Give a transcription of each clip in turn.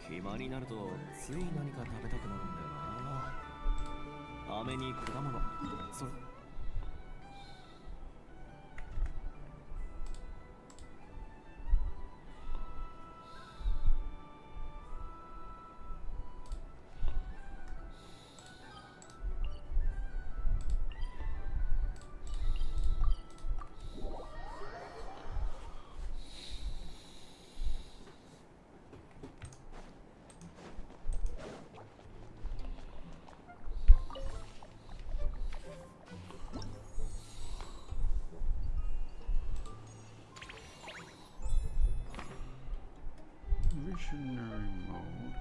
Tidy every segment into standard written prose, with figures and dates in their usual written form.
暇になるとつい何か食べたくなるんだよな。飴に果物、それ。Visionary mode.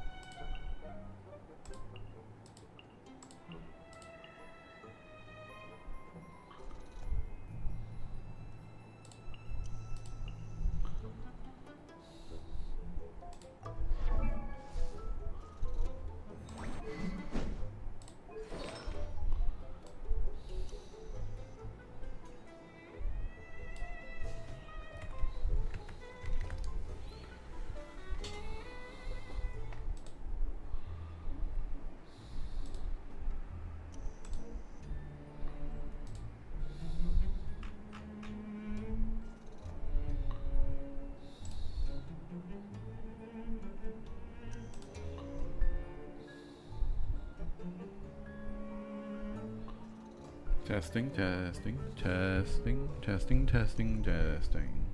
Testing, testing, testing, testing, testing, testing.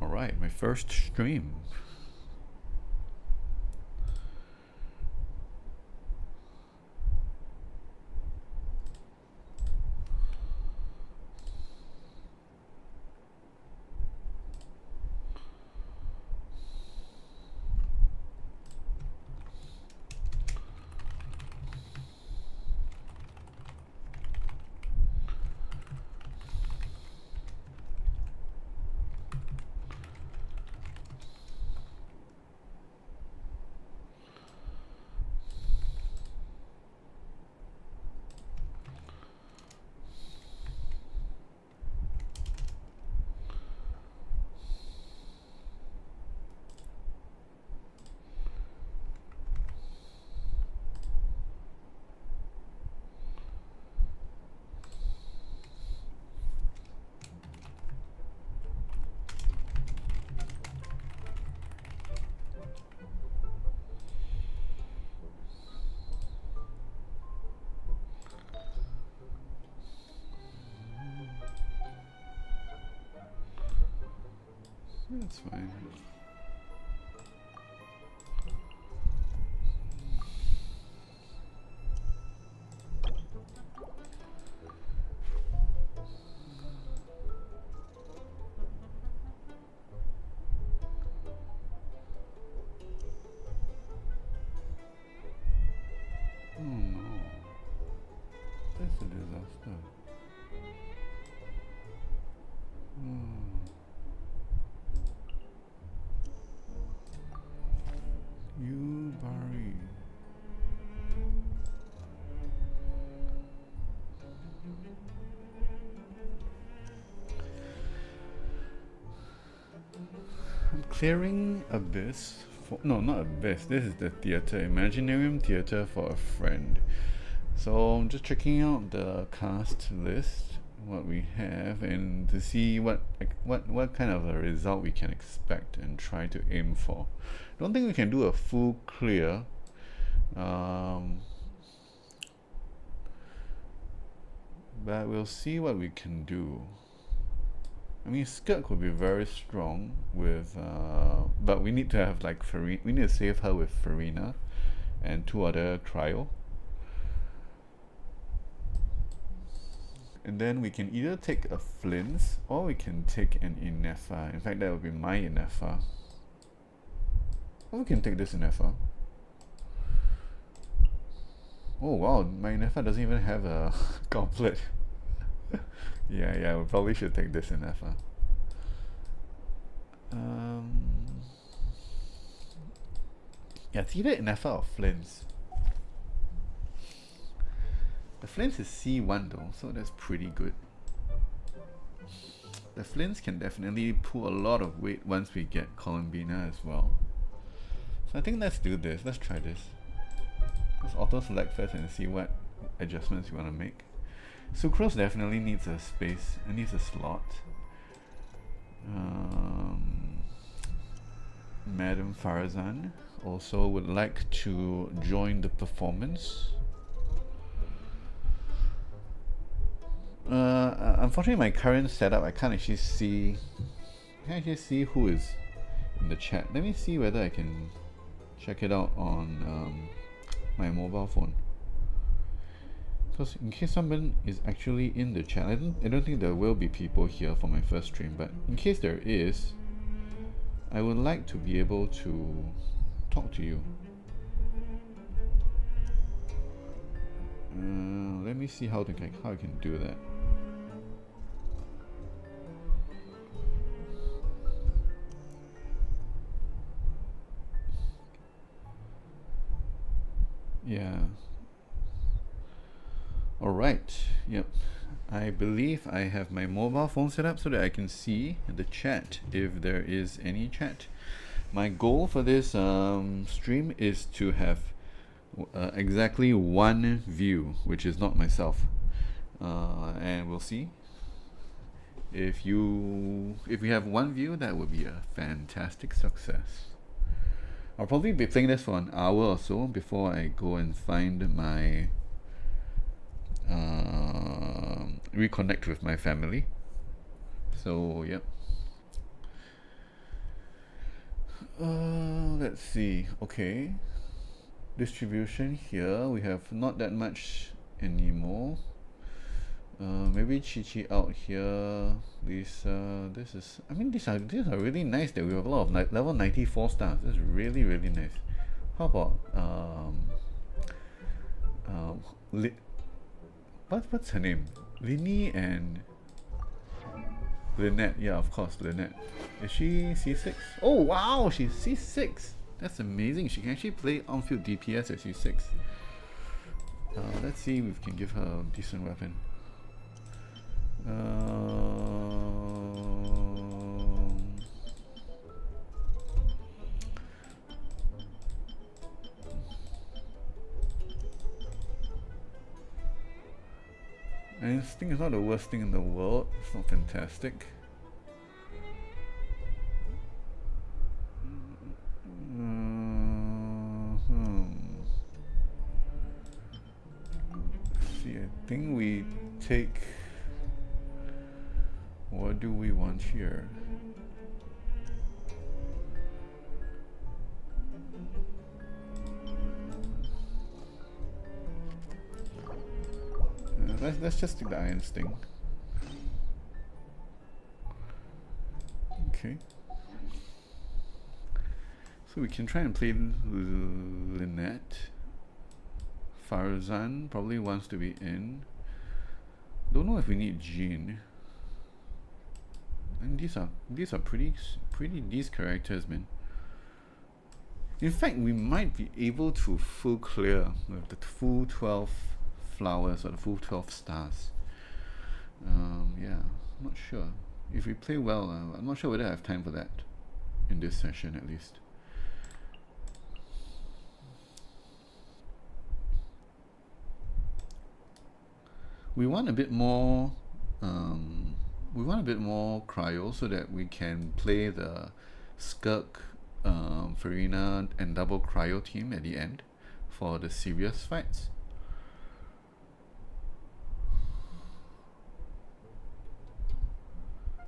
Alright, my first stream. That's fine. Oh no. That's a disaster. You Barry. I'm clearing Abyss for, no, not Abyss, this is the theater, Imaginarium Theater for a friend. So I'm just checking out the cast list, what we have, and to see what kind of a result we can expect and try to aim for. Don't think we can do a full clear. But we'll see what we can do. I mean, Skirt could be very strong with, but we need to have like we need to save her with Farina and 2 other cryo. And then we can either take a Flint's or we can take an Inefa. In fact, that would be my Inefa. Or we can take this Inefa. Oh wow, my Inefa doesn't even have a goblet. Yeah, we probably should take this Inefa. Yeah, it's either Inessa or Flins. The Flins is C1 though, so that's pretty good. The Flins can definitely pull a lot of weight once we get Columbina as well. So I think let's do this. Let's try this. Let's auto select first and see what adjustments you want to make. Sucrose definitely needs a space. It needs a slot. Madam Farazan also would like to join the performance. Unfortunately, my current setup, I can't actually see who is in the chat. Let me see whether I can check it out on my mobile phone. Because in case someone is actually in the chat, I don't think there will be people here for my first stream, but in case there is, I would like to be able to talk to you. Let me see how I can do that. Yeah. Alright. Yep. I believe I have my mobile phone set up so that I can see the chat if there is any chat. My goal for this stream is to have exactly one view, which is not myself. And we'll see. If we have one view, that would be a fantastic success. I'll probably be playing this for an hour or so before I go and find my reconnect with my family. So yep. Let's see. Okay, distribution here we have not that much anymore. Maybe Chi out here. This is, I mean, these are really nice. That we have a lot of level 94 stars. That's really nice. How about what's her name? Linny and Lynette. Yeah, of course, Lynette. Is she C6? Oh wow, she's C6. That's amazing. She can actually play on-field DPS at C6. Let's see if we can give her a decent weapon. Instinct is not the worst thing in the world. It's not fantastic. Let's see, I think we take. What do we want here? Let's just take the Iron Sting. Okay. So we can try and play Lynette. Farazan probably wants to be in. Don't know if we need Jean. And these are pretty these characters, man. In fact, we might be able to full clear with the full 12 flowers or the full 12 stars. Yeah, I'm not sure. If we play well, I'm not sure whether I have time for that in this session at least. We want a bit more cryo so that we can play the Skirk, Farina and double cryo team at the end for the serious fights.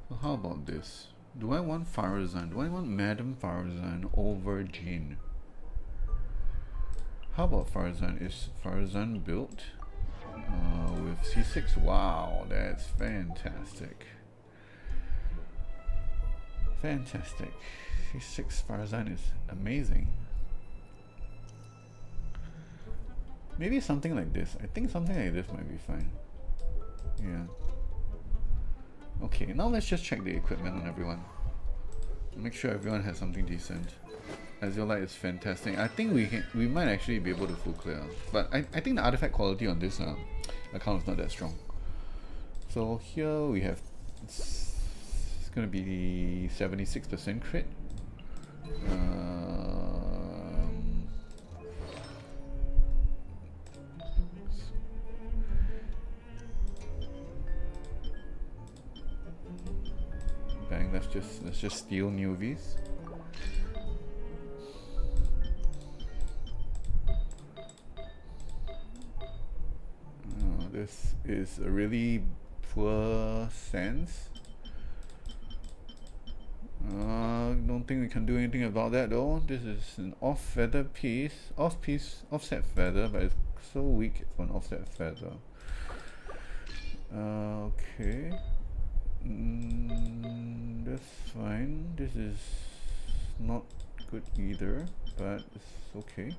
So how about this? Do I want Farazan? Do I want Madam Farazan over Jean? How about Farazan? Is Farazan built? With C6, wow, that's fantastic. Fantastic. C6 Farazan is amazing. Maybe something like this. I think something like this might be fine. Yeah. Okay, now let's just check the equipment on everyone. Make sure everyone has something decent. Azulite is fantastic. I think we might actually be able to full clear, but I think the artifact quality on this account is not that strong. So here we have it's gonna be 76% crit. Bang! Let's just steal newbies. This is a really poor sense. Don't think we can do anything about that though. This is an off feather piece, offset feather, but it's so weak for an offset feather. Okay, that's fine. This is not good either, but it's okay.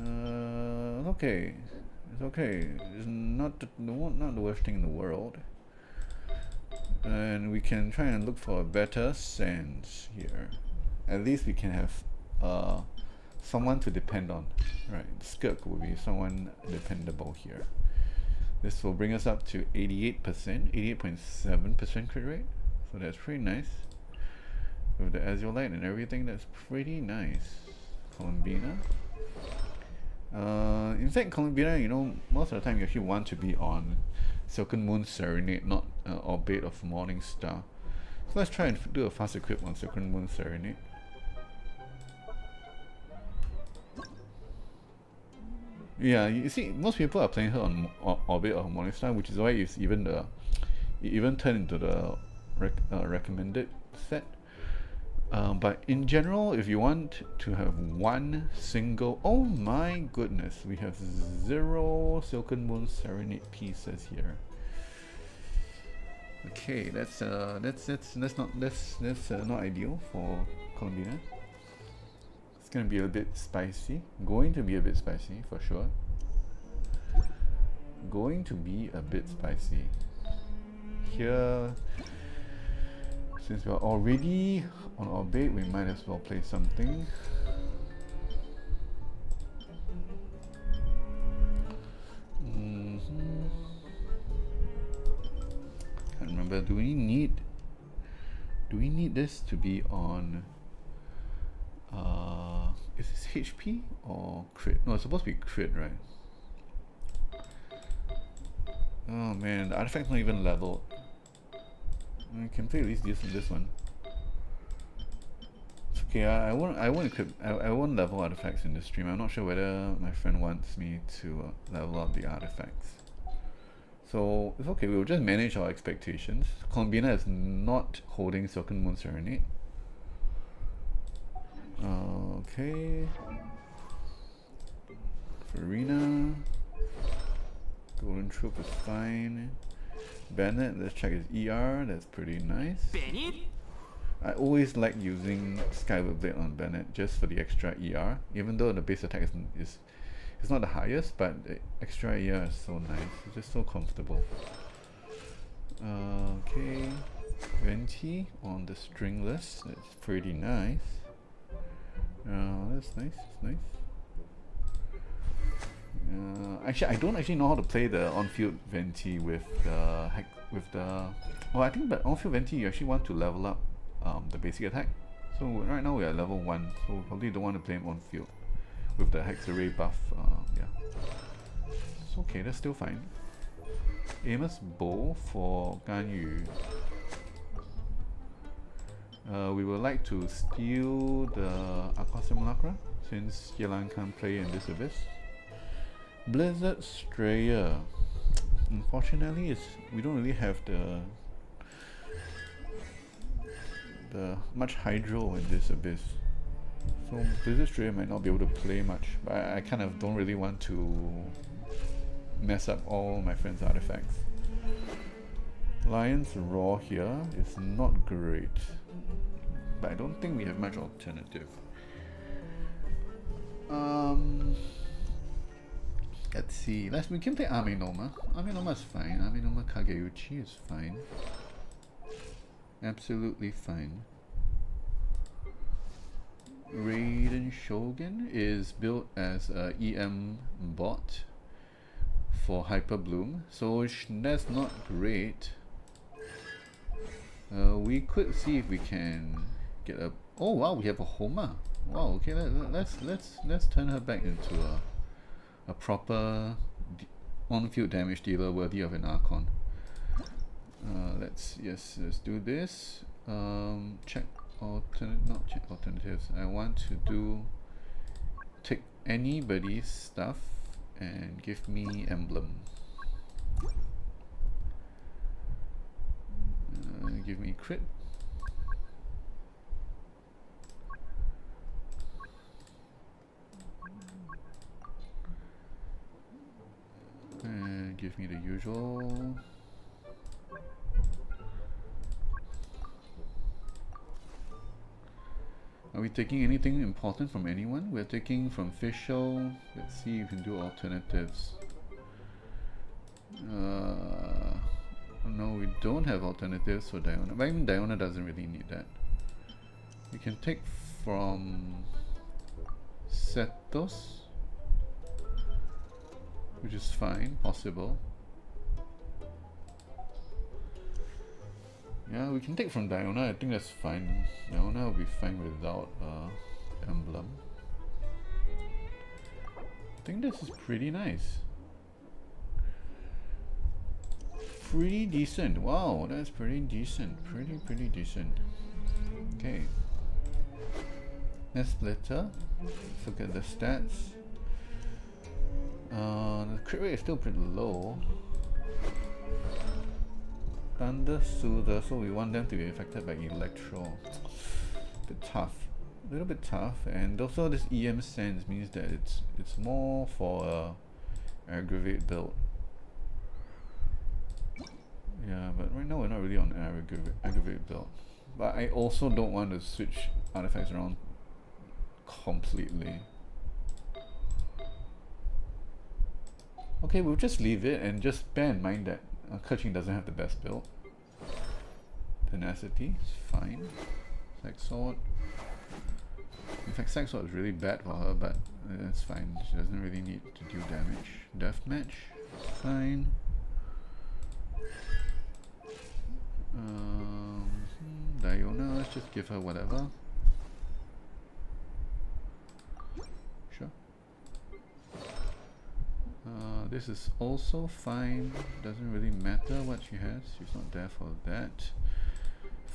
Okay. It's okay. It's not the worst thing in the world. And we can try and look for a better sense here. At least we can have someone to depend on. Right, Skirk will be someone dependable here. This will bring us up to 88%, 88.7% crit rate. So that's pretty nice. With the Azulite and everything, that's pretty nice. Columbina. In fact, Columbina, you know, most of the time you actually want to be on Silken Moon Serenade, not Orbit of Morning Star. So let's try and do a fast equip on Silken Moon Serenade. Yeah, you see, most people are playing her on Orbit of Morning Star, which is why it's even turned into the recommended set. But in general, if you want to have one single, oh my goodness, we have 0 Silken Moon Serenade pieces here. Okay, that's not ideal for Columbina. It's gonna be a bit spicy. Going to be a bit spicy for sure. Going to be a bit spicy. Here, since we're already on Orbit, we might as well play something. Can't remember. Do we need this to be on? Is this HP or crit? No, it's supposed to be crit, right? Oh man, the artifact's not even leveled. I can play at least this one. It's okay, I won't level artifacts in this stream. I'm not sure whether my friend wants me to level up the artifacts. So it's okay, we'll just manage our expectations. Columbina is not holding Silken Moon Serenade. Okay. Farina. Golden Troop is fine. Bennett, let's check his ER, that's pretty nice. I always like using Skyward Blade on Bennett just for the extra ER, even though the base attack is not the highest, but the extra ER is so nice, it's just so comfortable. Okay, Venti on the stringless, that's pretty nice. That's nice, that's nice. Actually, I don't actually know how to play the on-field Venti with the well, I think that on-field Venti you actually want to level up the basic attack. So right now we are level 1, so we probably don't want to play him on-field with the Hex Array buff. Yeah, it's okay, that's still fine. Amos Bow for Gan Yu. We would like to steal the Aqua Simulacra since Yelan can't play in this abyss. Blizzard Strayer. Unfortunately, we don't really have the much hydro in this abyss, so Blizzard Strayer might not be able to play much. But I kind of don't really want to mess up all my friends' artifacts. Lion's Roar here is not great, but I don't think we have much alternative. Let's see. We can play Amenoma. Amenoma is fine. Amenoma Kageuchi is fine. Absolutely fine. Raiden Shogun is built as a EM bot for Hyper Bloom, so that's not great. We could see if we can get a. Oh wow, we have a Homa. Wow. Okay, let's turn her back into a proper on-field damage dealer worthy of an Archon. Let's do this. Check not check alternatives. I want to take anybody's stuff and give me emblem. Give me crit. And give me the usual. Are we taking anything important from anyone? We're taking from Fischl. Let's see if we can do alternatives. No, we don't have alternatives for Diona. But even Diona doesn't really need that. We can take from Setos, which is fine, possible. Yeah, we can take from Diona. I think that's fine. Diona will be fine without emblem. I think this is pretty nice. Pretty decent. Wow, that's pretty decent. Pretty decent. Okay. Let's splitter. Let's look at the stats. The crit rate is still pretty low. Thunder Soother, so we want them to be affected by Electro. Bit tough. A little bit tough, and also this EM sense means that it's more for a aggravate build. Yeah, but right now we're not really on aggravate build. But I also don't want to switch artifacts around completely. Okay, we'll just leave it and just bear in mind that Keqing doesn't have the best build. Tenacity is fine. Saxord. In fact, Saxord is really bad for her, but it's fine. She doesn't really need to do damage. Deathmatch, fine. Diona, let's just give her whatever. Sure. This is also fine. Doesn't really matter what she has. She's not there for that.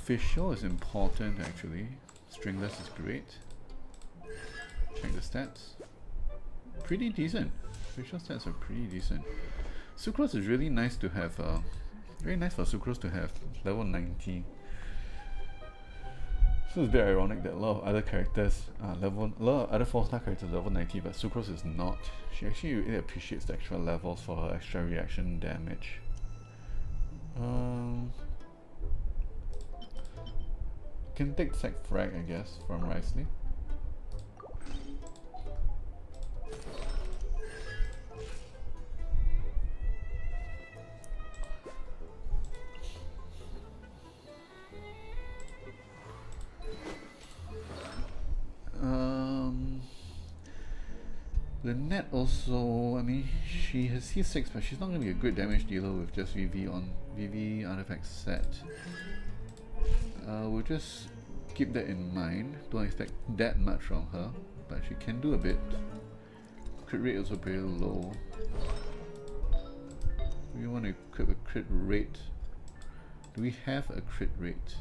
Fischl is important actually. Stringless is great. Check the stats. Pretty decent. Fischl stats are pretty decent. Sucrose is really nice to have. Very nice for Sucrose to have. Level 90. So it's a bit ironic that a lot of other characters a lot of other 4-star characters level 90, but Sucrose is not. She actually really appreciates the extra levels for her extra reaction damage. Can take Sack Frag, I guess, from Risley. Lynette also, I mean, she has C6, but she's not going to be a good damage dealer with just VV on VV artifact set. We'll just keep that in mind. Don't expect that much from her, but she can do a bit. Crit rate also very low. We want to equip a crit rate. Do we have a crit rate?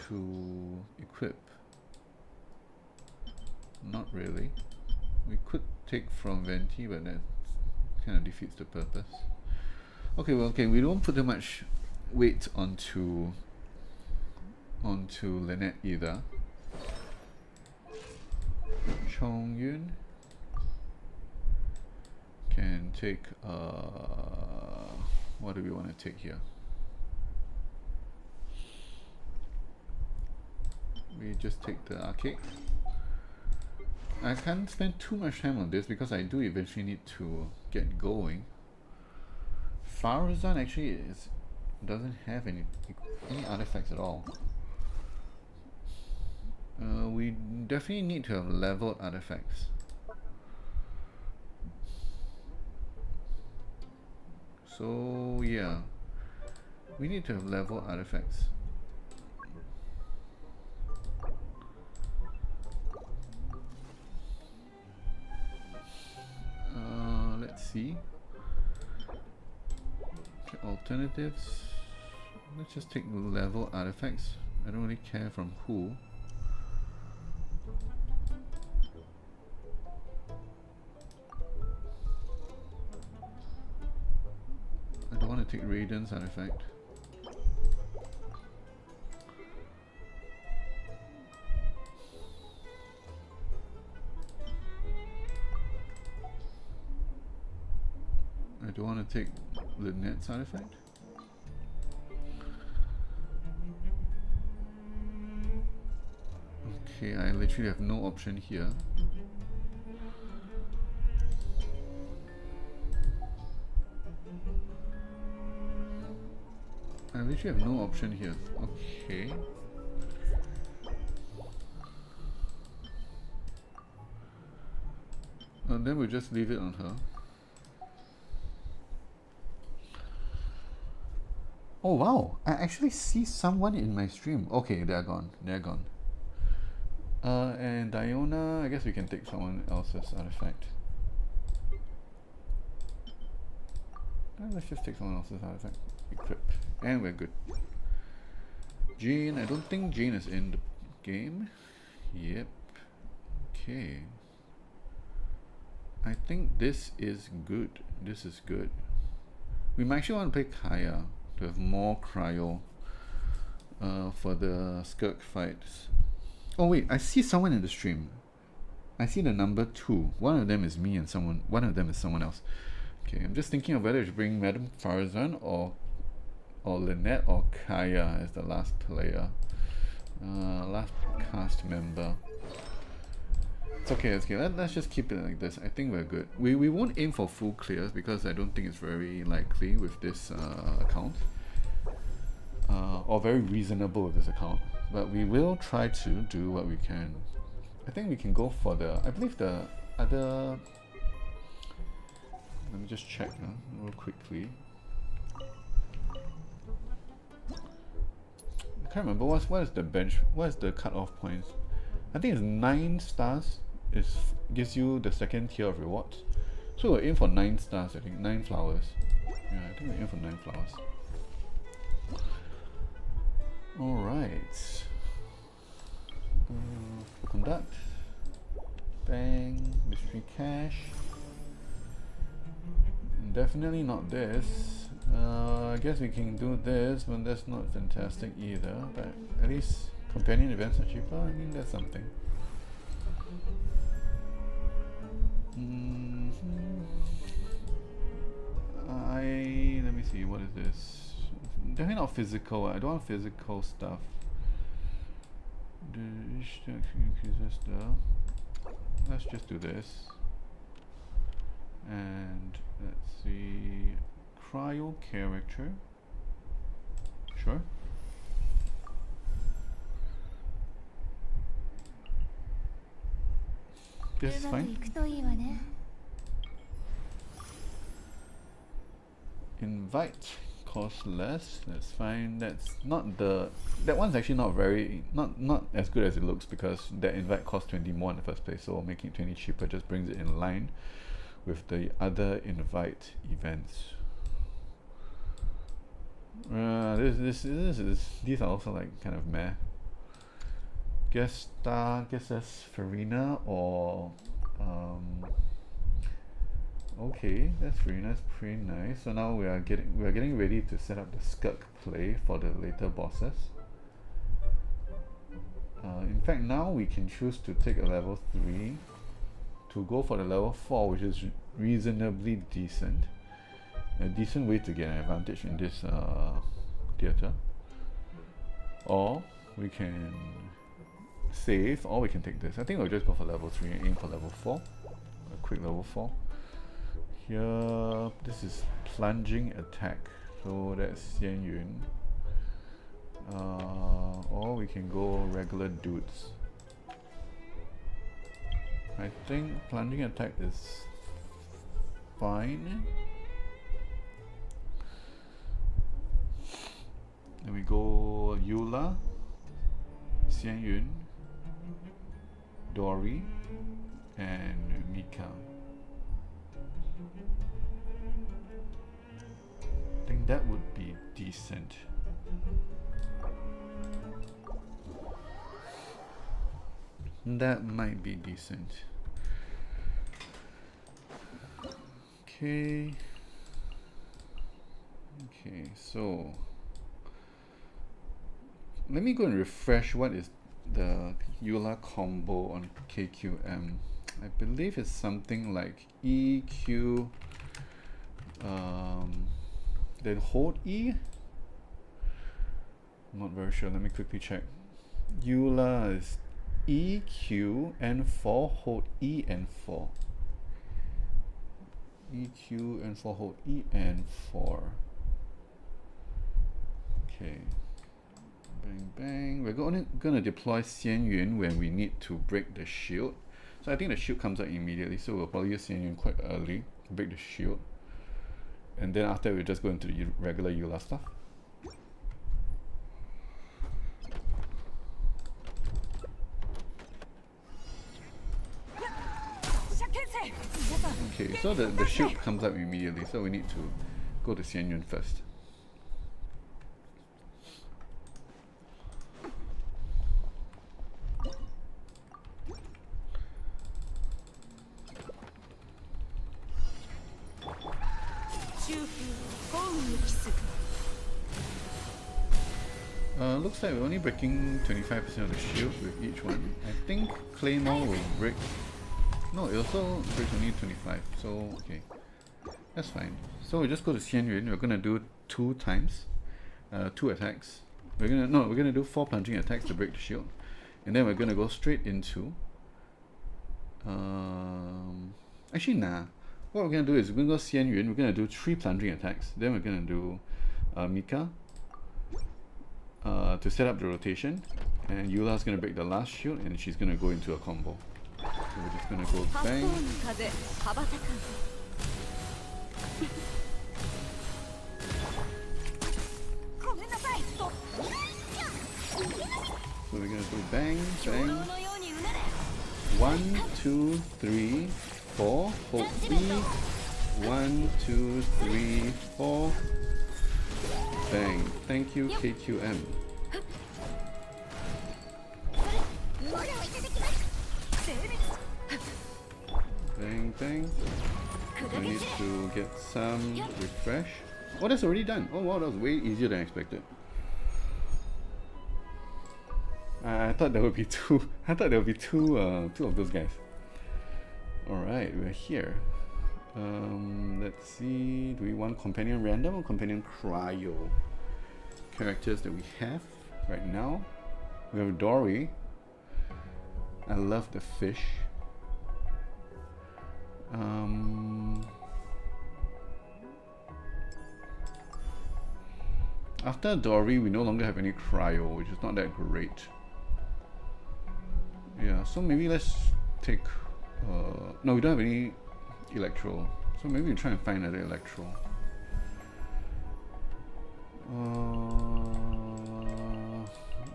To equip. Not really. We could take from Venti, but that kind of defeats the purpose. Okay, well, okay, we don't put too much weight onto Lynette either. Chong Yun can take what do we want to take here? We just take the arcade. I can't spend too much time on this because I do eventually need to get going. Farazan actually doesn't have any artifacts at all. We definitely need to have leveled artifacts. So yeah, we need to have leveled artifacts. Let's see. Alternatives. Let's just take level artifacts. I don't really care from who. I don't want to take Radiant's artifact. I don't want to take Lynette's artifact. Okay, I literally have no option here. I literally have no option here. Okay. And then we'll just leave it on her. Oh wow, I actually see someone in my stream. Okay, they're gone. They're gone. And Diona, I guess we can take someone else's artifact. Let's just take someone else's artifact. Equip. And we're good. Jane, I don't think Jane is in the game. Yep. Okay. I think this is good. This is good. We might actually want to play Kaya to have more cryo for the Skirk fights. Oh wait, I see someone in the stream. I see the number 2. One of them is me and one of them is someone else. Okay, I'm just thinking of whether to bring Madame Farzan or Lynette or Kaya as the last player. Last cast member. It's okay, it's okay. Let's just keep it like this. I think we're good. We won't aim for full clears because I don't think it's very likely with this account. Or very reasonable with this account. But we will try to do what we can. I think we can go for the, I believe the other, let me just check real quickly. I can't remember what is the bench, what is the cutoff points. I think it's 9 stars gives you the second tier of rewards. So we'll aim for 9 stars, I think, 9 flowers. Yeah, I think we'll aim for 9 flowers. Alright. Conduct. Bang. Mystery cache. Definitely not this. I guess we can do this, but that's not fantastic either. But at least companion events are cheaper. I mean, that's something. Let me see, what is this? Definitely not physical. I don't want physical stuff. Let's just do this. And let's see, cryo character. Sure. This is fine. Invite costs less. That's fine. That's not the. That one's actually not very not as good as it looks because that invite costs 20 more in the first place. So making it 20 cheaper just brings it in line with the other invite events. These are also like kind of meh. Guess that's Farina or okay, that's Farina, that's pretty nice. So now we are getting ready to set up the Skirk play for the later bosses. In fact, now we can choose to take a level 3 to go for the level 4, which is reasonably decent. A decent way to get an advantage in this theater. Or we can save, or we can take this. I think we'll just go for level 3 and aim for level 4. A quick level 4. Here, this is plunging attack. So that's Xian Yun. Or we can go regular dudes. I think plunging attack is fine. Then we go Eula, Xian Yun, Dory, and Mika. I think that would be decent. That might be decent. Okay. Okay, so let me go and refresh what is the Eula combo on KQM. I believe it's something like EQ, then hold E. I'm not very sure. Let me quickly check. Eula is EQ N4, hold E N4. EQ N4, hold E N4. Okay. Bang bang. We're gonna deploy Xian Yun when we need to break the shield. So I think the shield comes out immediately, so we'll probably use Xian Yun quite early to break the shield. And then after we'll just go into the regular Eula stuff. Okay, so the shield comes up immediately, so we need to go to Xian Yun first. Looks like we're only breaking 25% of the shield with each one. I think Claymore will break. No, it also breaks only 25, so okay. That's fine. So we just go to Xian Yun. We're gonna do 2 times, 2 attacks. We're gonna do 4 plunging attacks to break the shield. And then we're gonna go straight into actually nah. What we're gonna do is we're gonna go Xian Yun, we're gonna do 3 plunging attacks. Then we're gonna do Mika to set up the rotation, and Eula's gonna break the last shield, and she's gonna go into a combo. So we're just gonna go bang. So we're gonna do bang, bang. 1, 2, 3, 4. Hold E. 1, 2, 3, 4. Bang. Thank you, KQM. Bang, bang. We need to get some refresh. Oh, that's already done. Oh wow, that was way easier than expected. I thought there would be two. I thought there would be two of those guys. All right, we're here. Let's see. Do we want companion random or companion cryo? Characters that we have right now. We have Dory. I love the fish. After Dory, we no longer have any cryo, which is not that great. Yeah, so maybe let's take. No, we don't have any electro, so maybe we try and find another electro.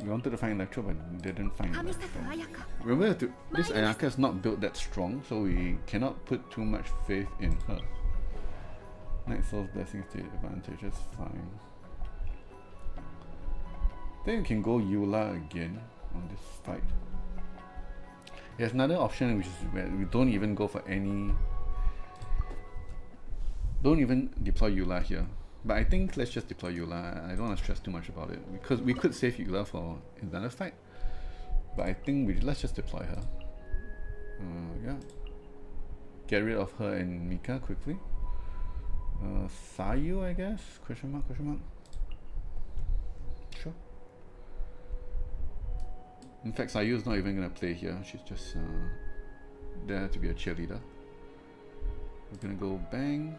We wanted to find electro, but didn't find electro. Remember, this Ayaka is not built that strong, so we cannot put too much faith in her. Night Soul's Blessing State advantage, that's fine. Then we can go Eula again on this fight. There's another option, which is where we don't even go for any. Don't even deploy Eula here. But I think let's just deploy Eula. I don't want to stress too much about it because we could save Eula for another fight. But I think let's just deploy her. Yeah. Get rid of her and Mika quickly. Sayu, I guess? Question mark, question mark. Sure. In fact, Sayu is not even gonna play here. She's just there to be a cheerleader. We're gonna go bang.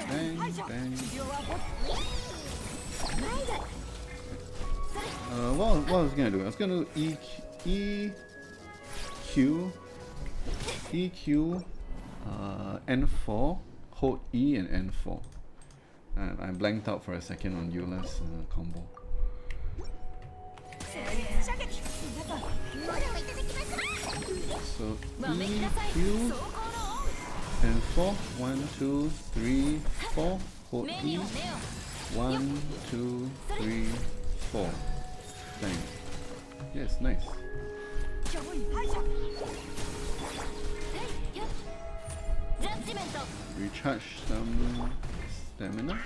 Bang, bang. What was I gonna do? I was gonna do EQ, N4, hold E and N4. And I blanked out for a second on Eula's combo. So EQ, N4, 1, 2, 3, 4, hold E, 1, 2, 3, 4. Bang. Yes, nice. Recharge some stamina.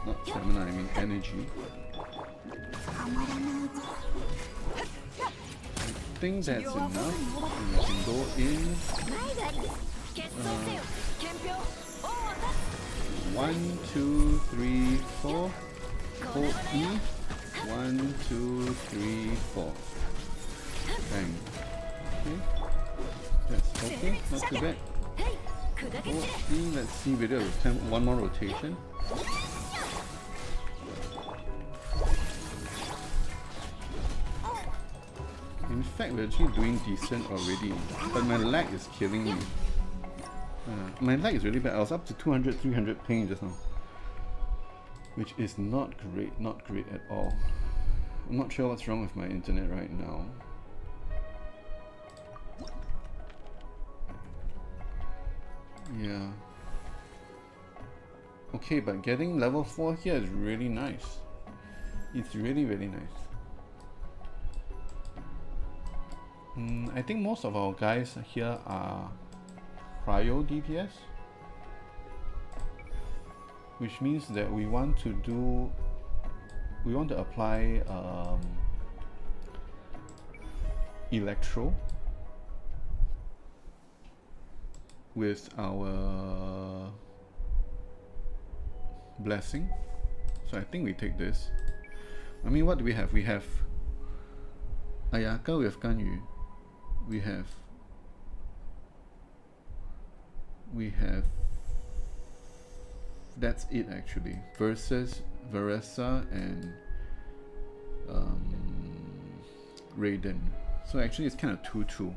Not stamina, I mean energy. I think that's enough. And we can go in. 1, 2, 3, 4. Hold E. 1, 2, 3, 4. Bang. Okay. That's okay, not too bad. Hold E. Let's see whether one more rotation. In fact, we're actually doing decent already, but my lag is killing me. My lag is really bad. I was up to 200, 300 ping just now, which is not great at all. I'm not sure what's wrong with my internet right now. Yeah. Okay, but getting level 4 here is really nice. It's really nice. I think most of our guys here are cryo DPS, which means that we want to apply electro with our blessing. So I think we take this. I mean, what do we have? We have Ayaka with Ganyu. We have that's it actually, versus Veressa and Raiden. So actually it's kind of 2-2.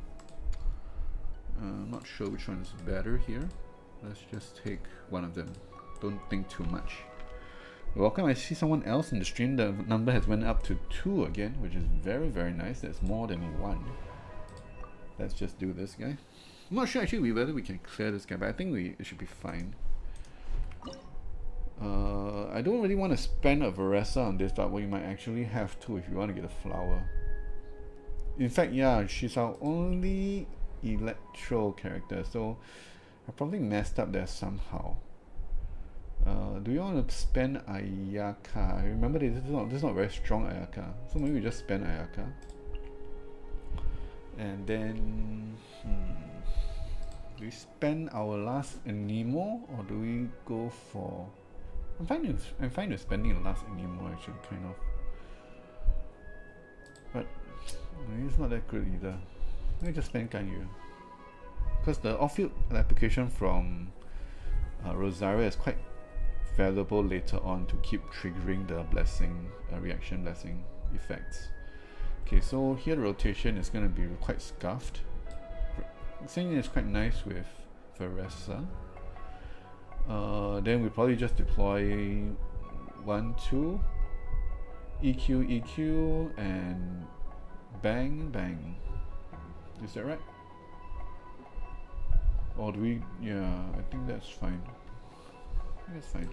I'm not sure which one is better here. Let's just take one of them. Don't think too much. Welcome, I see someone else in the stream. The number has went up to 2 again, which is very nice. That's more than 1. Let's just do this guy. I'm not sure actually whether we can clear this guy, but I think it should be fine. I don't really want to spend a Veressa on this, but we might actually have to if you want to get a flower. In fact, yeah, she's our only electro character, so I probably messed up there somehow. Do you want to spend Ayaka? Remember, this is not very strong Ayaka, so maybe we just spend Ayaka. And then, do we spend our last Anemo, or do we go for? I'm fine with spending the last Anemo actually, kind of. But it's not that good either. Let me just spend Ganyu, because the off-field application from Rosaria is quite valuable later on to keep triggering the blessing, reaction blessing effects. Okay, so here the rotation is going to be quite scuffed. Seeing is quite nice with Veressa. Then we probably just deploy 1, 2, EQ, and bang. Is that right? Or do we? Yeah, I think that's fine. That's fine.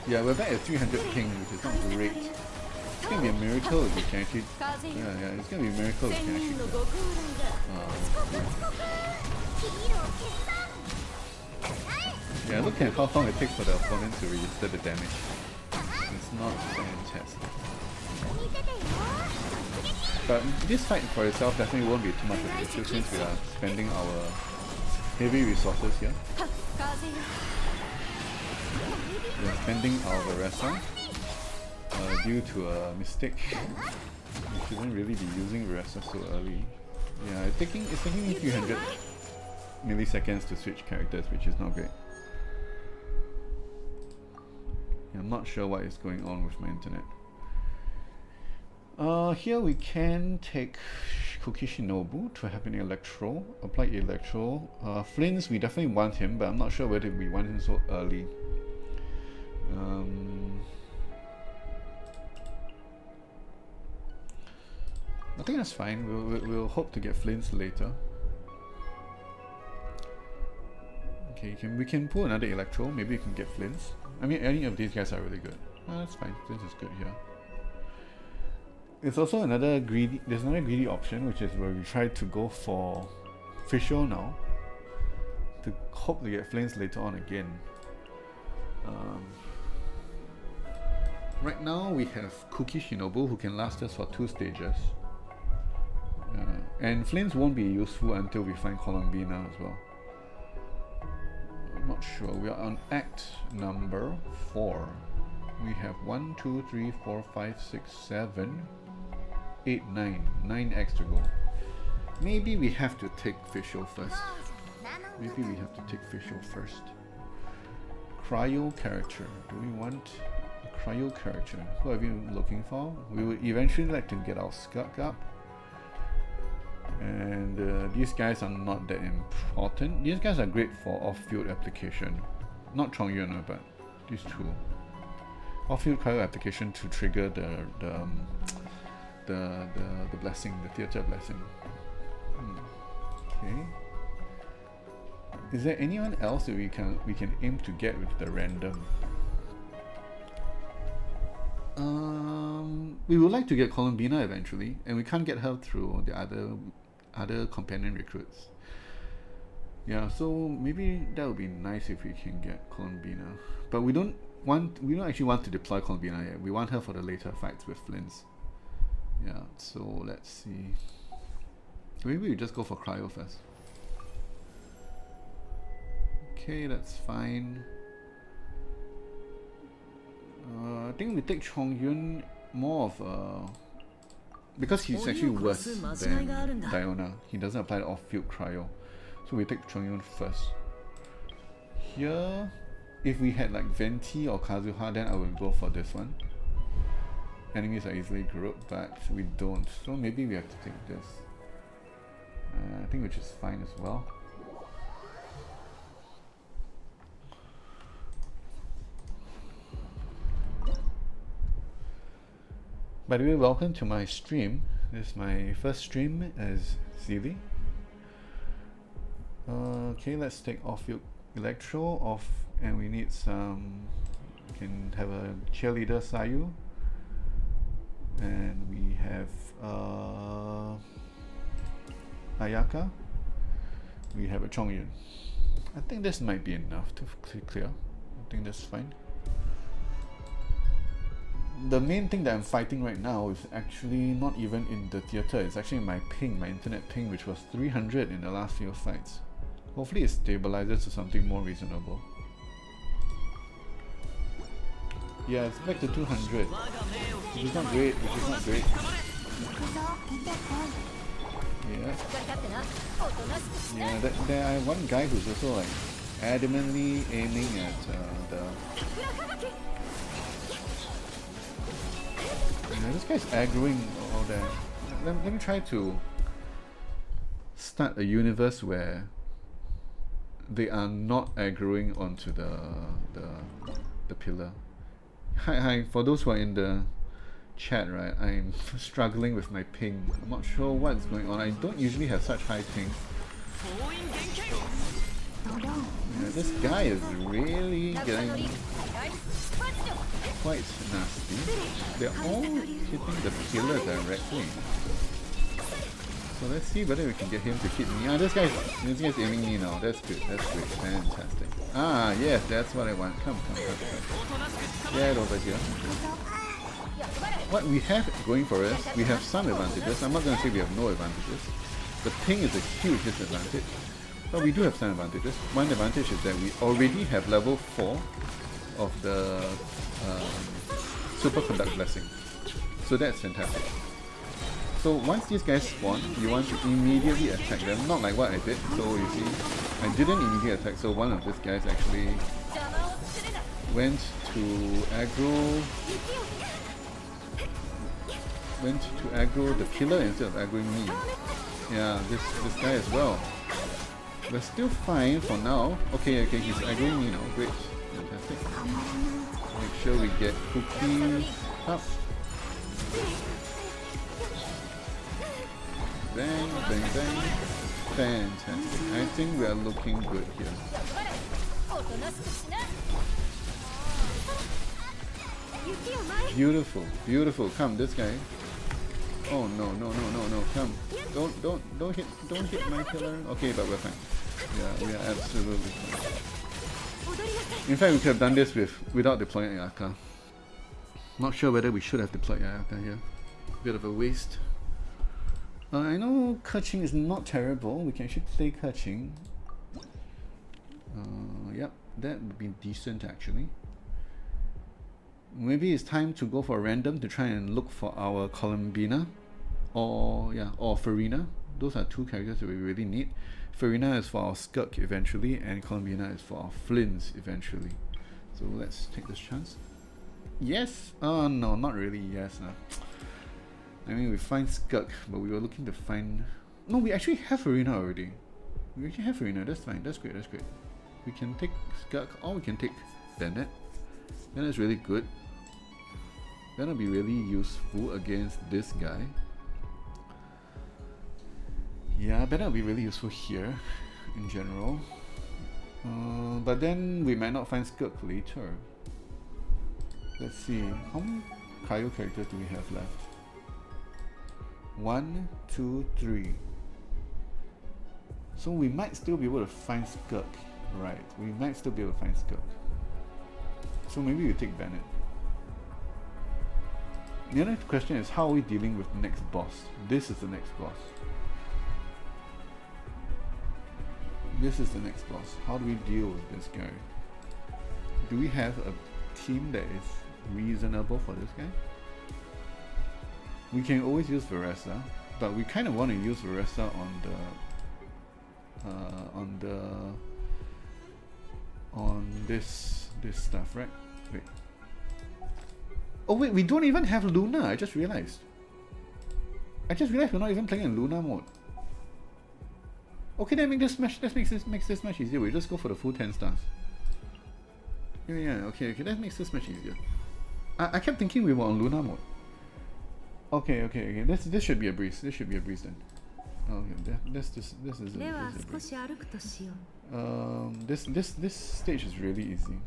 Yeah, we're back at 300 ping, which is not great. It's gonna be a miracle if we can actually. Yeah, it's gonna be a miracle if we can actually. Yeah, look at how long it takes for the opponent to register the damage. It's not fantastic. But this fight for itself definitely won't be too much of an issue since we are spending our heavy resources here. We are spending our Veressa due to a mistake. We shouldn't really be using Veressa so early. Yeah, it's taking me 300 milliseconds to switch characters, which is not great. I'm not sure what is going on with my internet. Here we can take Kuki Shinobu to have an Electro, apply Electro. Flints, we definitely want him, but I'm not sure whether we want him so early. I think that's fine. We'll hope to get Flints later. Okay, we can pull another Electro. Maybe we can get Flints. I mean, any of these guys are really good. That's fine. Flints is good here. It's also another greedy. There's another greedy option, which is where we try to go for Fischl now to hope to get Flints later on again. Right now we have Kuki Shinobu, who can last us for 2 stages. And Flints won't be useful until we find Columbina as well. I'm not sure. We are on act number 4. We have 1, 2, 3, 4, 5, 6, 7, 8, 9. 9 acts to go. Maybe we have to take Fischl first. Maybe we have to take Fischl first. Cryo character. Do we want a cryo character? Who are we looking for? We would eventually like to get our Skuk up. And these guys are not that important. These guys are great for off-field application. Not Chongyun, but these two. Off-field cryo application to trigger the blessing, the theater blessing. Okay. Is there anyone else that we can aim to get with the random? We would like to get Columbina eventually, and we can't get her through the other companion recruits. Yeah, so maybe that would be nice if we can get Columbina. But we don't actually want to deploy Columbina yet. We want her for the later fights with Flints. Yeah, so let's see. Maybe we just go for Cryo first. Okay, that's fine. I think we take Chongyun more of a... Because he's actually worse than Diona. He doesn't apply the off-field cryo. So we take Chongyun first. Here, if we had like Venti or Kazuha, then I would go for this one. Enemies are easily grouped, but we don't. So maybe we have to take this. I think which is fine as well. By the way, welcome to my stream. This is my first stream as Seelie. Okay, let's take off-field Electro off, and we need some. We can have a cheerleader Sayu, and we have Ayaka. We have a Chongyun. I think this might be enough to clear. I think that's fine. The main thing that I'm fighting right now is actually not even in the theater. It's actually my ping, my internet ping, which was 300 in the last few fights. Hopefully it stabilizes to something more reasonable. Yeah, it's back to 200. Which is not great, which is not great. Yeah. Yeah, there I have one guy who's also like adamantly aiming at the... Yeah, this guy's aggroing all that. Let me try to start a universe where they are not aggroing onto the pillar. Hi, for those who are in the chat, right, I'm struggling with my ping. I'm not sure what's going on. I don't usually have such high ping. Yeah, this guy is really getting quite nasty. They're all hitting the pillar directly. So let's see whether we can get him to hit me. Ah, this guy's aiming me now. That's good. That's great. Fantastic. Ah, yes, that's what I want. Come. Get over here. What we have going for us, we have some advantages. I'm not going to say we have no advantages. The ping is a huge disadvantage. But we do have some advantages. One advantage is that we already have level 4 of the superconduct blessing. So that's fantastic. So once these guys spawn, you want to immediately attack them, not like what I did. So you see, I didn't immediately attack, so one of these guys actually went to aggro the killer instead of aggroing me. Yeah, this guy as well. We're still fine for now. Okay, he's aggroing me now. Great. Fantastic. Make sure we get Cookie up. Bang, bang, bang. Fantastic. I think we are looking good here. Beautiful, beautiful. Come, this guy. Oh no, come. Don't hit my killer. Okay, but we're fine. Yeah, we are absolutely fine. In fact, we could have done this without deploying Ayaka. Not sure whether we should have deployed Ayaka here. Bit of a waste. I know Keqing is not terrible. We can actually play Keqing. Yep, that would be decent actually. Maybe it's time to go for a random to try and look for our Columbina or Farina. Those are two characters that we really need. Farina is for our Skirk eventually, and Columbina is for our Flints eventually. So let's take this chance. Yes? Oh no, not really yes. I mean, we find Skirk, but we were looking to find... No, we actually have Farina already. We actually have Farina, that's fine, that's great. We can take Skirk or we can take Bennett. Bennett's really good. Bennett will be really useful against this guy. Yeah, Bennett will be really useful here in general. But then we might not find Skirk later. Let's see, how many Kaio characters do we have left? 1, 2, 3. So we might still be able to find Skirk. Right, we might still be able to find Skirk. So maybe we take Bennett. The other question is, how are we dealing with the next boss? This is the next boss. This is the next boss. How do we deal with this guy? Do we have a team that is reasonable for this guy? We can always use Veressa, but we kind of want to use Veressa on this stuff, right? Wait. Oh wait, we don't even have Luna. I just realized we're not even playing in Luna mode. Okay, then makes this much easier. We just go for the full 10 stars. Yeah. Okay. That makes this much easier. I kept thinking we were on Luna mode. Okay. This should be a breeze. This should be a breeze then. Okay, this is a breeze. This stage is really easy.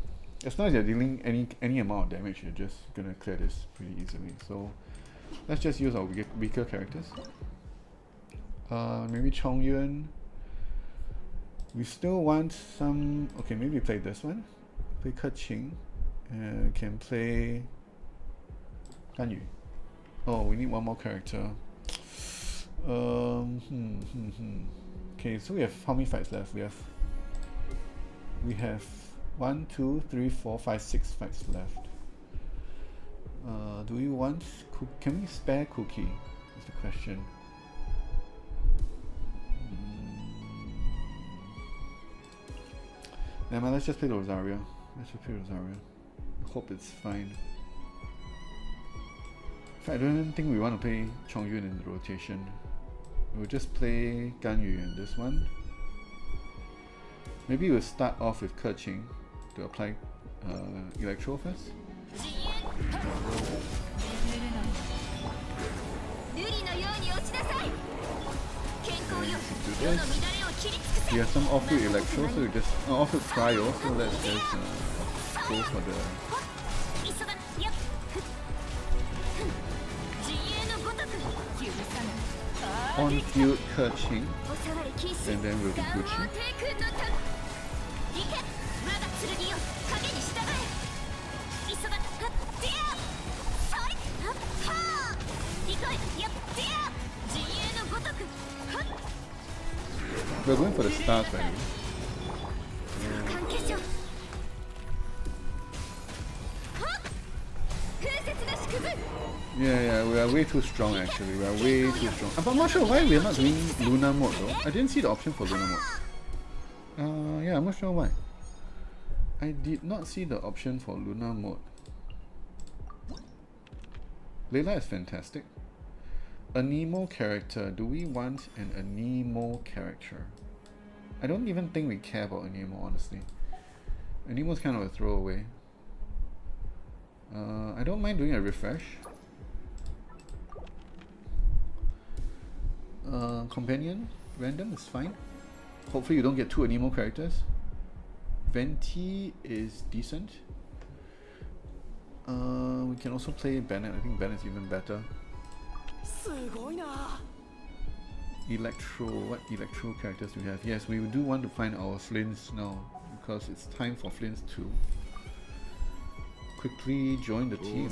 As long as you're dealing any amount of damage, you're just gonna clear this pretty easily. So let's just use our weaker characters. Maybe Chongyun. We still want some. Okay, maybe play this one. Play Keqing. Can play Ganyu. Oh, we need one more character. Okay, so we have how many fights left? We have 1, 2, 3, 4, 5, 6 fights left. Do we want? Can we spare Cookie? Is the question. Never mind, let's just play Rosario. I hope it's fine. In fact, I don't even think we want to play Chongyun in the rotation. We'll just play Ganyu in this one. Maybe we'll start off with Keqing to apply Electro first. Do this. We have some off-root Electro, so we just off-root Cryo, so let's just go for the on-field Keqing, and then we'll be Gucci. We're going for the stars right now. Yeah, we are way too strong actually. We are way too strong. But I'm not sure why we are not doing Luna mode though. I didn't see the option for Luna mode. Yeah, I'm not sure why. I did not see the option for Luna mode. Layla is fantastic. A Nemo character. Do we want an Nemo character? I don't even think we care about Nemo, honestly. Nemo's kind of a throwaway. I don't mind doing a refresh. Companion, random is fine. Hopefully you don't get two Nemo characters. Venti is decent. We can also play Bennett. I think Bennett's even better. Electro, what Electro characters do we have? Yes, we do want to find our Flints now, because it's time for Flints to quickly join the team.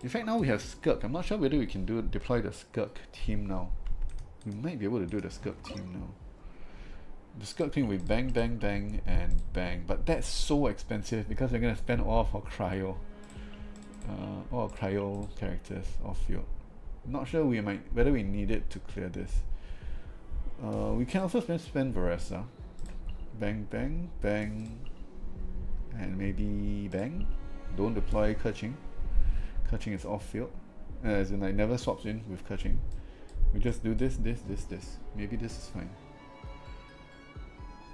In fact, now we have Skirk. I'm not sure whether we can deploy the Skirk team now. We might be able to do the Skirk team now. The Skirk team with bang, bang, bang, and bang. But that's so expensive because we're going to spend all of our cryo. All our cryo characters off field. Not sure whether we need it to clear this. We can also spend Varesa. Bang, bang, bang. And maybe bang. Don't deploy Kerching. Kerching is off field. As in, I never swaps in with Kerching. We just do this. Maybe this is fine.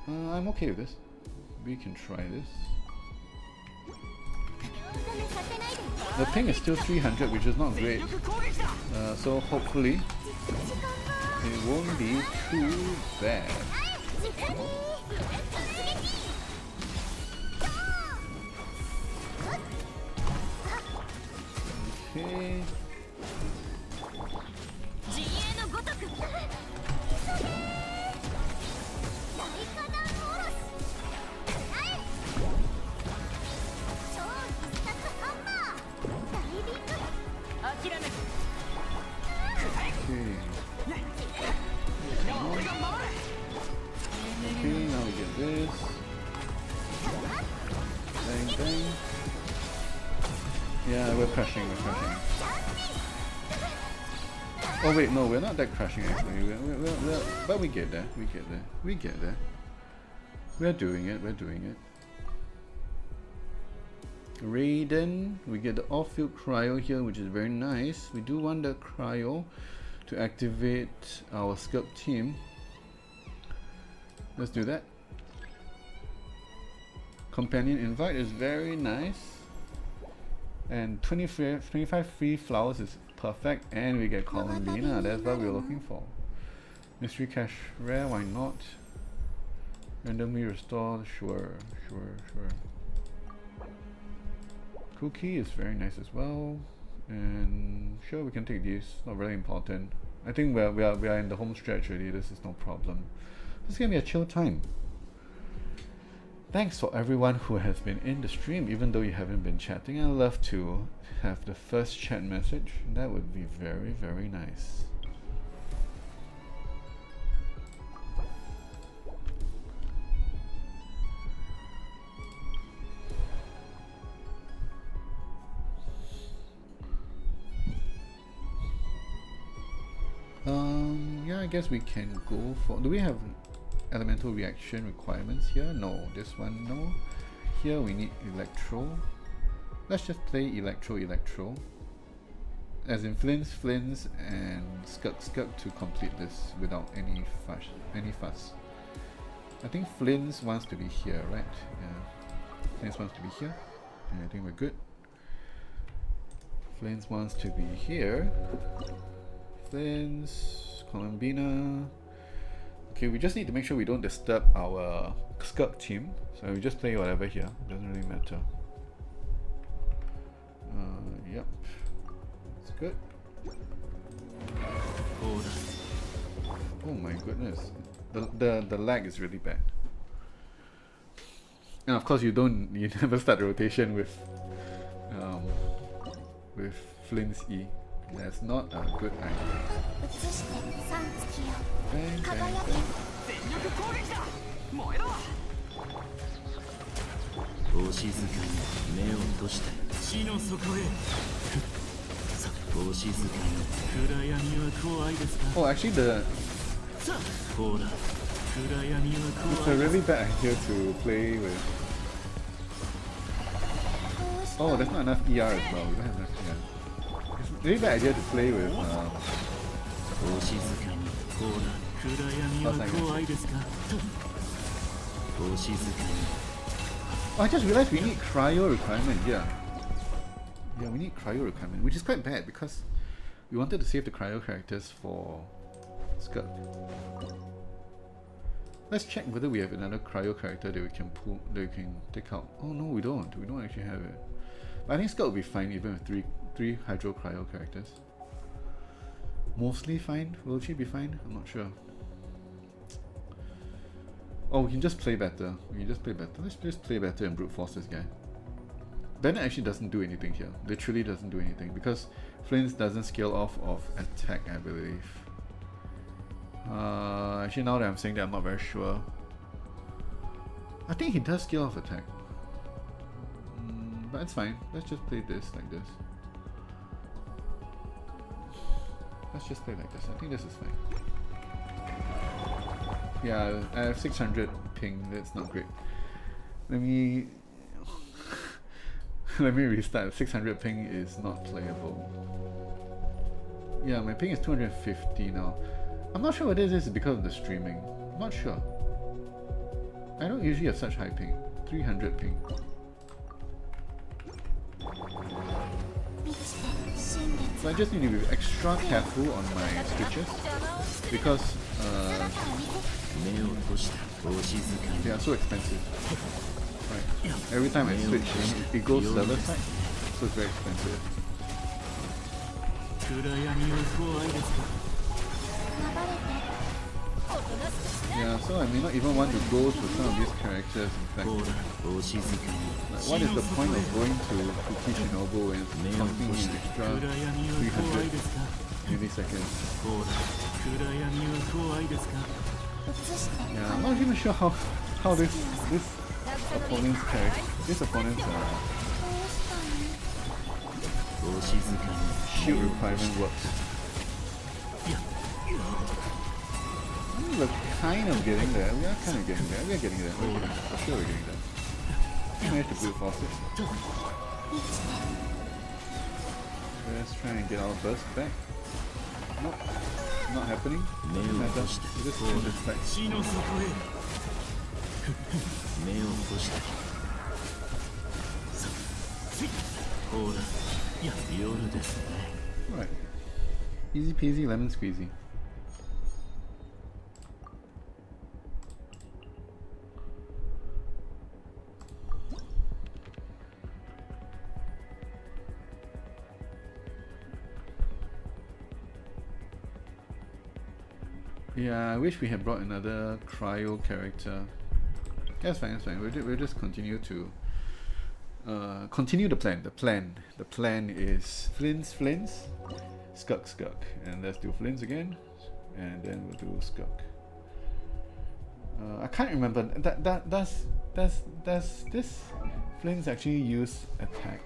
I'm okay with this. We can try this. The ping is still 300, which is not great. So hopefully it won't be too bad. Okay. Okay, now we get this. Bang, bang. Yeah, we're crushing. Oh wait, no, we're not that crushing actually. But we get there. We're doing it. Raiden, we get the off-field cryo here, which is very nice. We do want the cryo to activate our Skirk team. Let's do that. Companion invite is very nice. And 25 free flowers is perfect, and we get Columbina. That's what we're looking for. Mystery cash rare, why not? Randomly restore, sure. Cookie is very nice as well, and sure, we can take these. Not really important. I think we are in the home stretch already. This is no problem. This is gonna be a chill time. Thanks for everyone who has been in the stream, even though you haven't been chatting. I'd love to have the first chat message. That would be very, very nice. Yeah, I guess we can go for. Do we have elemental reaction requirements here? No. This one, no. Here we need Electro. Let's just play Electro. As in Flints, and Skirk to complete this without any fuss. I think Flints wants to be here, right? Yeah. Flints wants to be here. And I think we're good. Flints wants to be here. Flints, Columbina. Okay, we just need to make sure we don't disturb our Skirk team. So we just play whatever here. Doesn't really matter. Yep. It's good. Oh my goodness. The lag is really bad. And of course you never start the rotation with Flint's E. That's not a good idea. Bang, bang, bang. Oh, actually It's a really bad idea to play with. Oh, there's not enough ER as well. We don't have enough ER. It's a really bad idea to play with. Oh, I just realized we need cryo requirement. Yeah, we need cryo requirement, which is quite bad because we wanted to save the cryo characters for Skirk. Let's check whether we have another cryo character that we can pull, that we can take out. Oh no, we don't. We don't actually have it. But I think Skirk will be fine even with three hydro cryo characters. Mostly fine. Will she be fine? I'm not sure. Oh, we can just play better. We can just play better. Let's just play better and brute force this guy. Bennett actually doesn't do anything here. Literally doesn't do anything because Flint's doesn't scale off of attack, I believe. Actually, now that I'm saying that, I'm not very sure. I think he does scale off attack. But it's fine. Let's just play this like this. Let's just play like this. I think this is fine. Yeah, I have 600 ping. That's not great. Let me let me restart. 600 ping is not playable. Yeah, my ping is 250 now. I'm not sure whether this is because of the streaming. I'm not sure. I don't usually have such high ping. 300 ping. So I just need to be extra careful on my switches because they are so expensive. Right. Every time I switch, it goes server side, so it's very expensive. Yeah, so I may not even want to go to some of these characters, in fact. Like, what is the point of going to Shinobu and pumping in extra 300 milliseconds? Yeah, I'm not even sure how this opponent's shield requirement works. We're kind of getting there. We are kind of getting there. We are getting there. For sure we're getting there. We managed to brute force it. Let's try and get our burst back. Nope. Not happening. Doesn't matter. We just send this back. Right. Easy peasy lemon squeezy. Yeah, I wish we had brought another cryo character. That's fine, that's fine. We'll just continue to continue the plan. The plan is Flints, Skirk, and let's do Flints again, and then we'll do Skirk. I can't remember. Does this Flints actually use attack?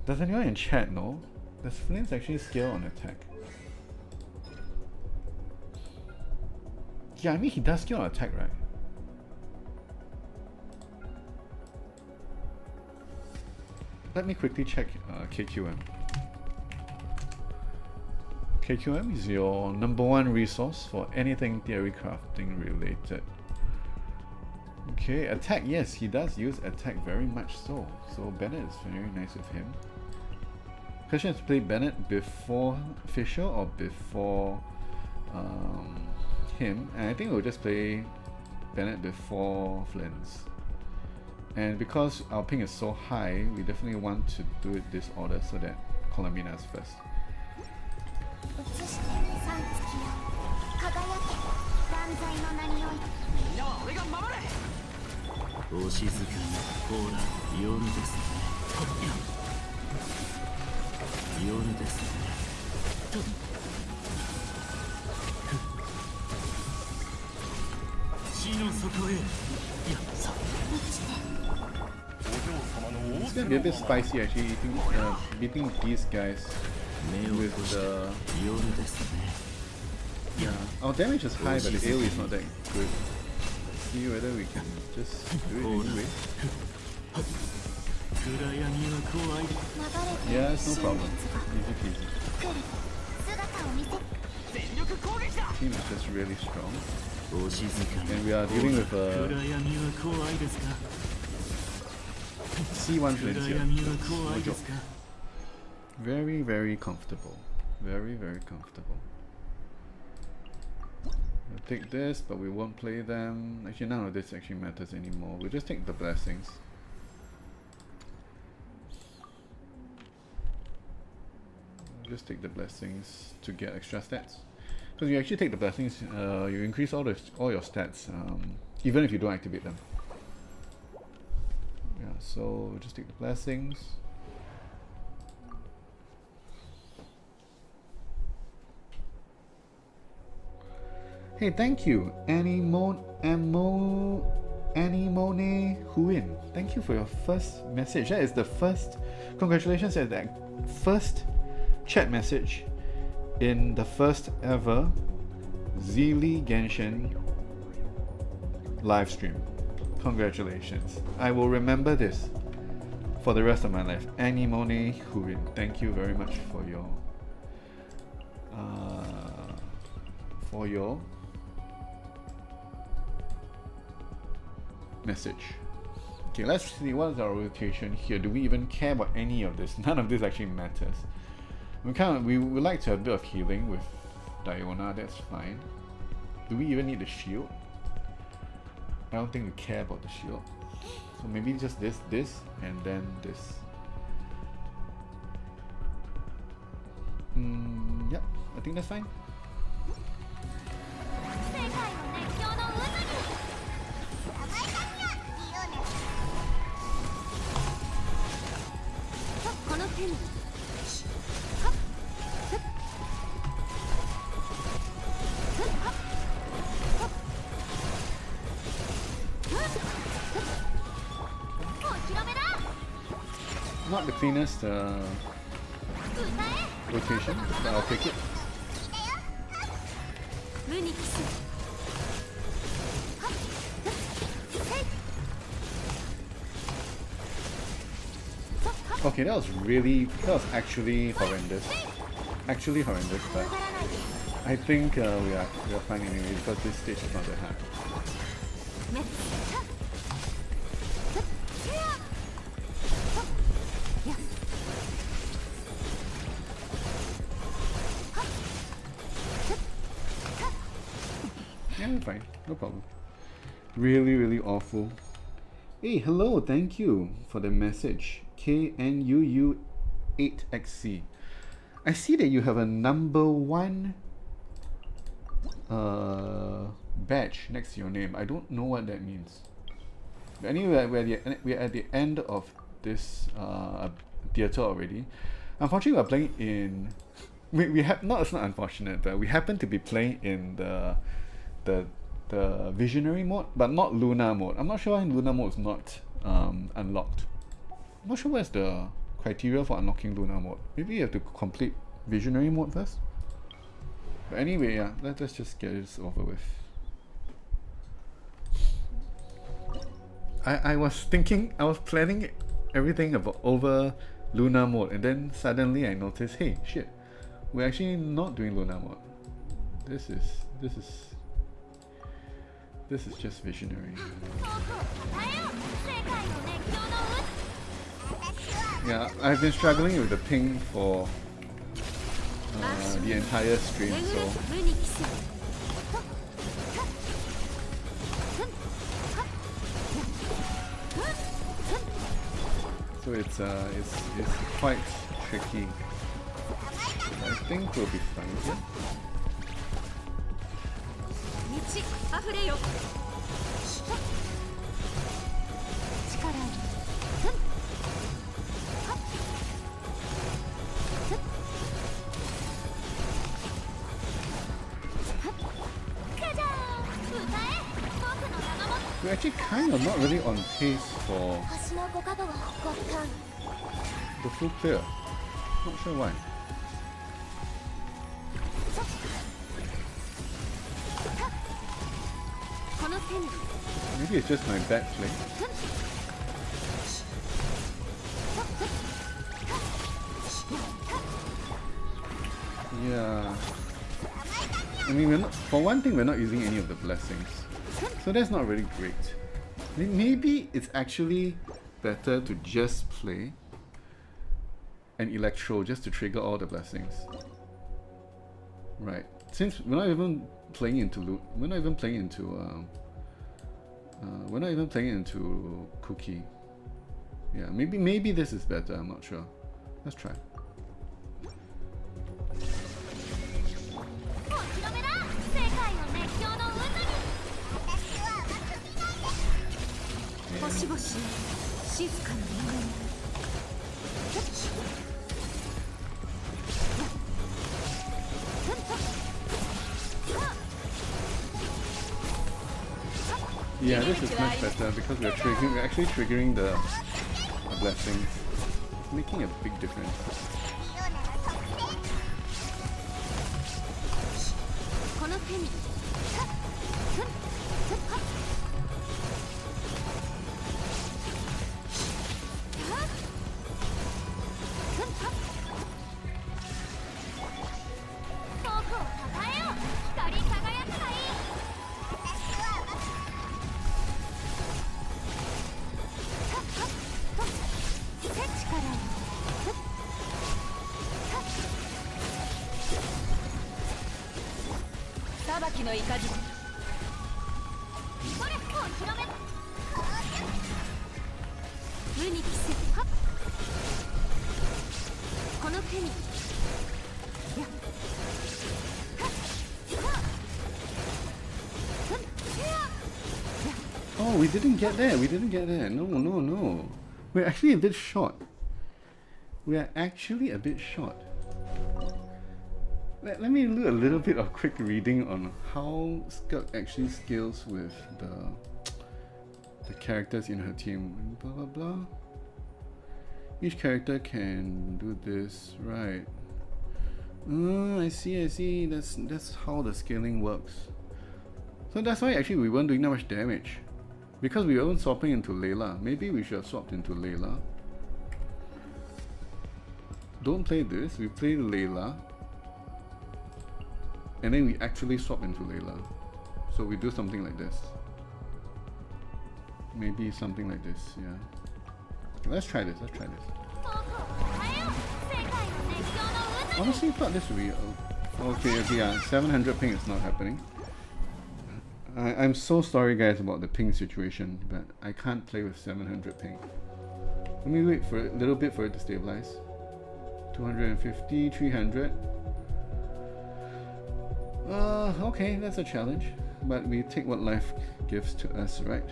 Does anyone in chat know? Does Flints actually scale on attack? Yeah, I mean he does scale on attack, right? Let me quickly check KQM. KQM is your #1 resource for anything theory crafting related. Okay, attack, yes, he does use attack very much so. So Bennett is very nice with him. Question is to play Bennett before Fisher or before him, and I think we'll just play Bennett before Flint's. And because our ping is so high, we definitely want to do it this order so that Columbina is first. It's gonna be a bit spicy actually, beating these guys with the... Yeah. Our damage is high, but the AoE is not that good. Let's see whether we can just do it anyway. Yeah, it's no problem. Easy peasy. Team is just really strong. And we are dealing with a C1 Flint here. No joke. Very, very comfortable. Very, very comfortable. We'll take this, but we won't play them. Actually, none of this actually matters anymore. We'll just take the blessings. We'll just take the blessings to get extra stats. Because you actually take the blessings, you increase all your stats, even if you don't activate them. Yeah, so we'll just take the blessings. Hey, thank you, Animone Huin. Thank you for your first message. That is the first. Congratulations at that first chat message in the first ever Seelie Genshin live stream. Congratulations. I will remember this for the rest of my life. Animone Huin. Thank you very much for your message. Okay, let's see what is our rotation here. Do we even care about any of this? None of this actually matters. We would like to have a bit of healing with Diona, that's fine. Do we even need the shield? I don't think we care about the shield. So maybe just this, and then this. Yep, I think that's fine. Not the cleanest rotation, but I'll take it. Okay, that was actually horrendous. Actually horrendous, but I think we are fine anyway because this stage is not that hard. Yeah, fine, no problem. Really, really awful. Hey, hello, thank you for the message. KNUU8XC. I see that you have a number 1 badge next to your name. I don't know what that means. But anyway, we're at the end of this theater already. Unfortunately, we're playing in. We have not. It's not unfortunate, but we happen to be playing in the visionary mode, but not Luna mode. I'm not sure why Luna mode is not unlocked. I'm not sure what's the criteria for unlocking Luna mode. Maybe you have to complete visionary mode first. But anyway, yeah, let's just get this over with. I was planning everything over Luna mode, and then suddenly I noticed, hey, shit, we're actually not doing Luna mode. This is just visionary. Yeah, I've been struggling with the ping for the entire stream, so it's quite tricky. I think we'll be fine here. We're actually kind of not really on pace for the full clear. Not sure why. Maybe it's just my bad play. Yeah. I mean, for one thing, we're not using any of the blessings. So that's not really great. Maybe it's actually better to just play an Electro just to trigger all the blessings. Right. Since we're not even playing into Cookie. Yeah, maybe this is better, I'm not sure. Let's try. Yeah, this is much better because we're actually triggering the blessings. It's making a big difference. Oh, we didn't get there. We didn't get there. No, no, no. We're actually a bit short. We are actually a bit short. Let me do a little bit of quick reading on how Skirk actually scales with the characters in her team. Blah blah blah. Each character can do this, right? I see, I see. That's how the scaling works. So that's why actually we weren't doing that much damage. Because we weren't swapping into Layla. Maybe we should have swapped into Layla. Don't play this, we play Layla. And then we actually swap into Layla. So we do something like this. Maybe something like this, yeah. Let's try this, let's try this. Honestly, I thought this would be... okay, yeah, 700 ping is not happening. I'm so sorry guys about the ping situation, but I can't play with 700 ping. Let me wait for a little bit for it to stabilize. 250, 300. Okay, that's a challenge. But we take what life gives to us, right?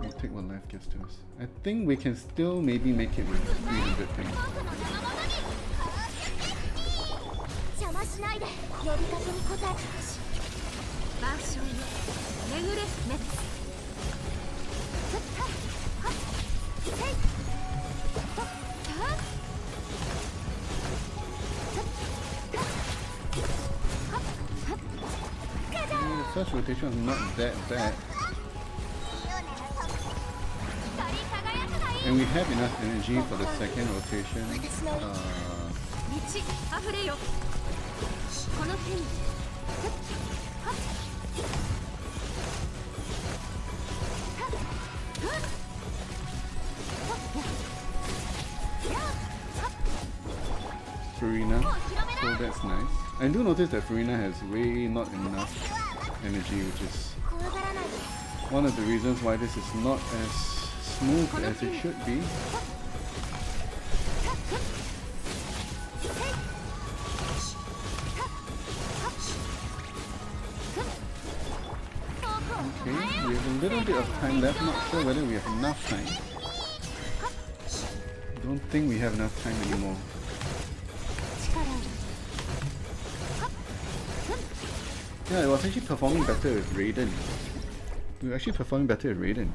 We take what life gives to us. I think we can still maybe make it with 300 ping. The first rotation is not that bad. And we have enough energy for the second rotation. Farina, so that's nice. I do notice that Farina has way not enough energy, which is one of the reasons why this is not as smooth as it should be. Okay, we have a little bit of time left, not sure whether we have enough time. Don't think we have enough time anymore. Yeah, it was actually performing better with Raiden. We were actually performing better with Raiden.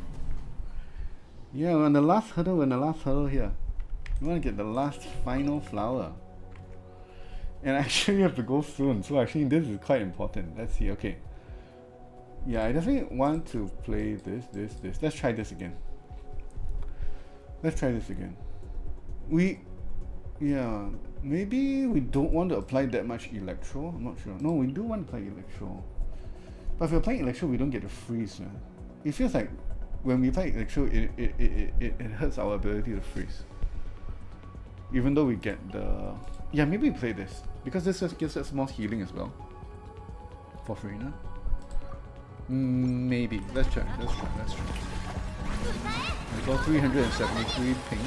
Yeah, we're on the last hurdle, here. We want to get the last final flower. And actually we have to go soon, so actually this is quite important. Let's see, okay. Yeah, I definitely want to play this. Let's try this again. Yeah, maybe we don't want to apply that much electro. I'm not sure. No, we do want to apply electro. But if we're playing electro, we don't get to freeze. It feels like when we play electro, it hurts our ability to freeze. Even though we get the... Yeah, maybe we play this. Because this just gives us more healing as well. For Farina. Maybe. Let's try. I got 373 ping.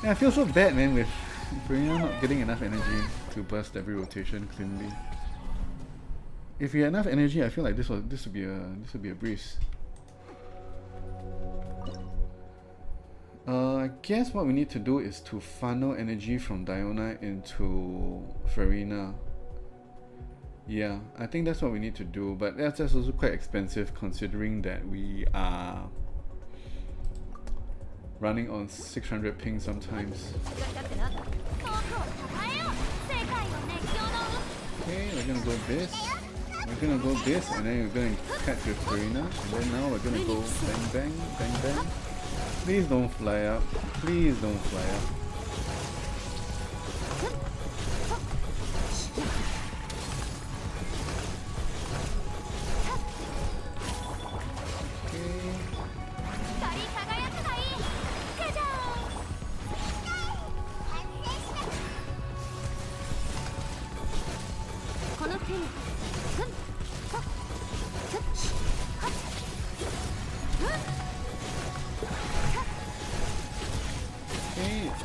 Yeah, I feel so bad, man, with Farina not getting enough energy to burst every rotation cleanly. If we had enough energy, I feel like this would be a breeze. I guess what we need to do is to funnel energy from Diona into Farina. Yeah, I think that's what we need to do, but that's also quite expensive considering that we are running on 600 ping sometimes. Okay, we're gonna go this. And then we're gonna catch with Farina. And then now we're gonna go bang bang, bang bang. Please don't fly up. Please don't fly up.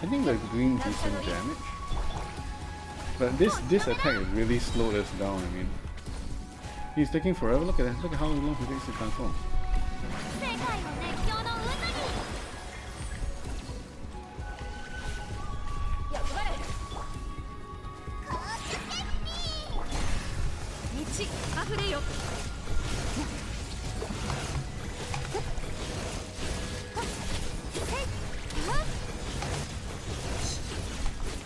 I think we're doing decent damage. But this attack has really slowed us down, I mean. He's taking forever, look at how long he takes to transform.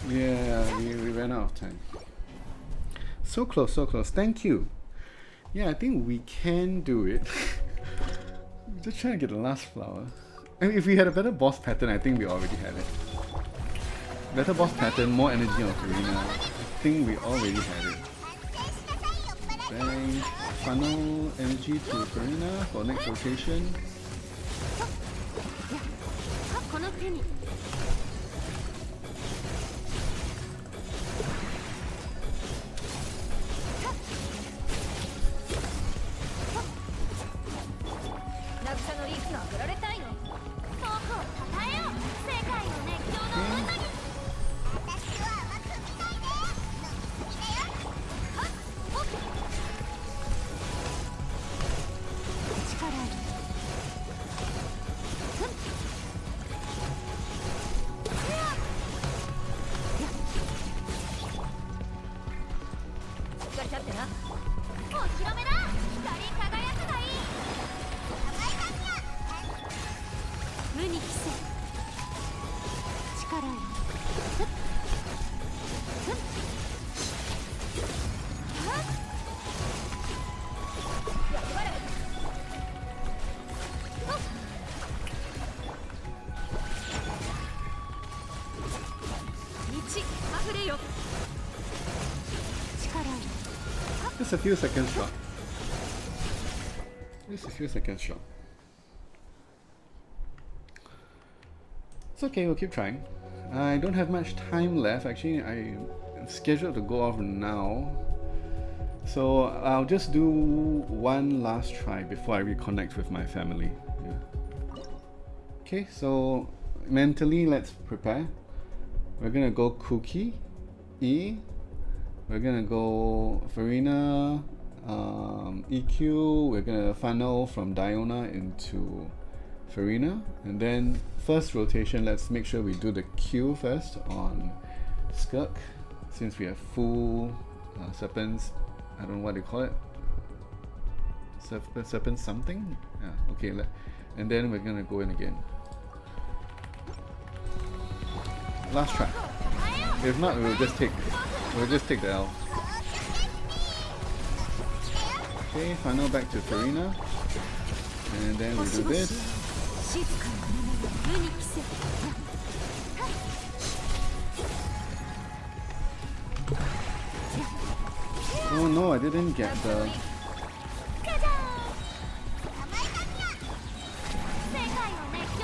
Yeah, we ran out of time. So close, so close. Thank you. Yeah, I think we can do it. Just trying to get the last flower. I mean, if we had a better boss pattern, I think we already had it. Better boss pattern, more energy on Farina. I think we already had it. Bang. Funnel energy to Farina for next rotation. Just a few seconds short. Just a few seconds short. It's okay, we'll keep trying. I don't have much time left. Actually, I'm scheduled to go off now. So I'll just do one last try before I reconnect with my family. Yeah. Okay, so mentally let's prepare. We're gonna go Cookie, E. We're gonna go Farina, EQ. We're gonna funnel from Diona into Farina, and then first rotation, let's make sure we do the Q first on Skirk, since we have full serpents. I don't know what they call it. Serpent something? Yeah, okay, and then we're gonna go in again. Last try. If not, we'll just take the L. Okay, final back to Farina. And then we do this. Oh no, I didn't get the...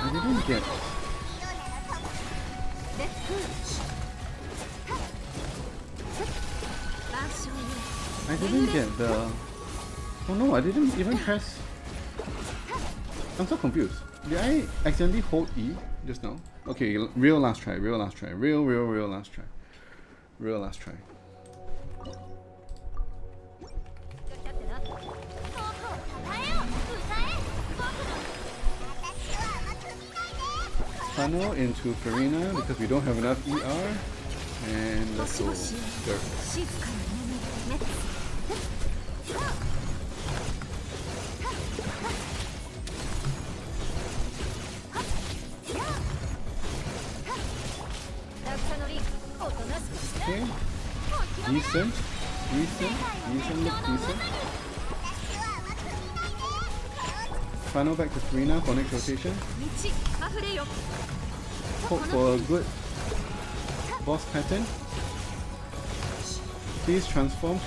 I didn't get... I didn't get the... Oh no, I didn't even press... I'm so confused. Did I accidentally hold E just now? Okay, real last try, real last try. Real last try. Real last try. Funnel into Farina because we don't have enough ER. And let's go Skirk. Okay. Decent. Looks decent. Funnel back to Farina for next rotation. Hope for a good boss pattern. Please transform.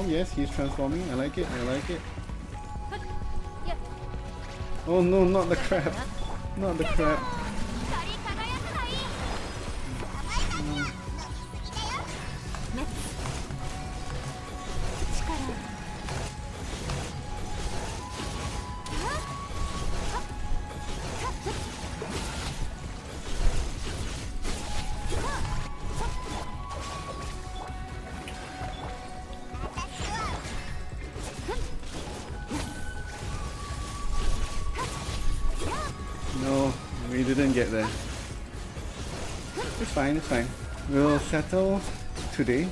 Yes, he's transforming. I like it. Oh no, not the crab. Not the crab. No, we didn't get there. It's fine. We'll settle today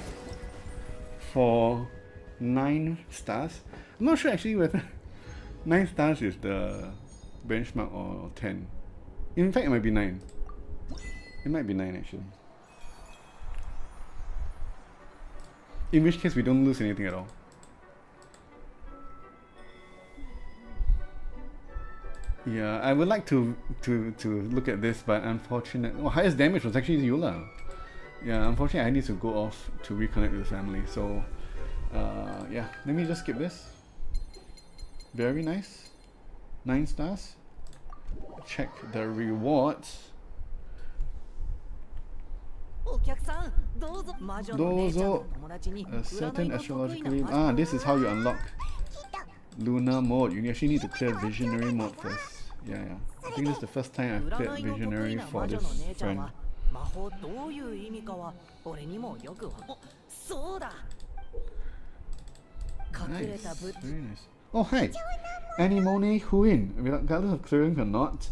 for 9 stars. I'm not sure actually whether 9 stars is the benchmark or 10. In fact, it might be 9. It might be 9 actually. In which case we don't lose anything at all. Yeah, I would like to look at this, but unfortunately, highest damage was actually Eula. Yeah, unfortunately, I need to go off to reconnect with the family. So, yeah, let me just skip this. Very nice, 9 stars. Check the rewards. Dozo, a certain astrologically. This is how you unlock Lunar mode. You actually need to clear Visionary mode first. Yeah. I think this is the first time I've cleared Visionary for this friend. Nice. Very nice. Oh, hi! Anemone Huin. Regardless of clearing or not,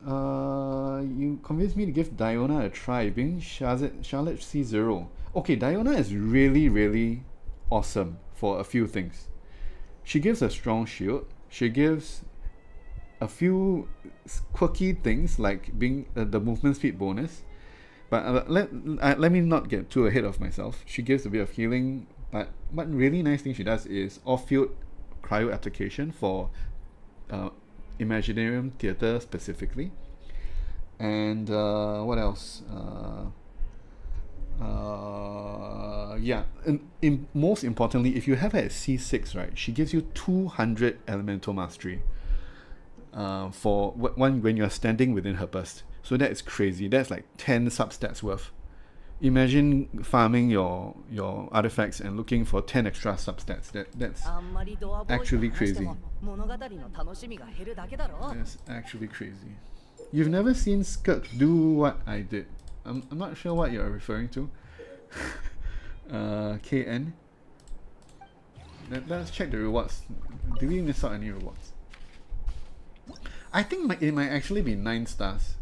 you convinced me to give Diona a try, being Charlotte C0. Okay, Diona is really awesome for a few things. She gives a strong shield. She gives a few quirky things like being the movement speed bonus. But let me not get too ahead of myself. She gives a bit of healing, but one really nice thing she does is off-field cryo application for Imaginarium Theatre specifically. And what else? Yeah, most importantly, if you have her at C6, right, she gives you 200 elemental mastery for when you're standing within her burst. So that is crazy. That's like 10 substats worth. Imagine farming your artifacts and looking for 10 extra substats. That's actually crazy. That's actually crazy. You've never seen Skirk do what I did. I'm not sure what you're referring to. KN. Let's check the rewards. Did we miss out any rewards? I think it might actually be 9 stars.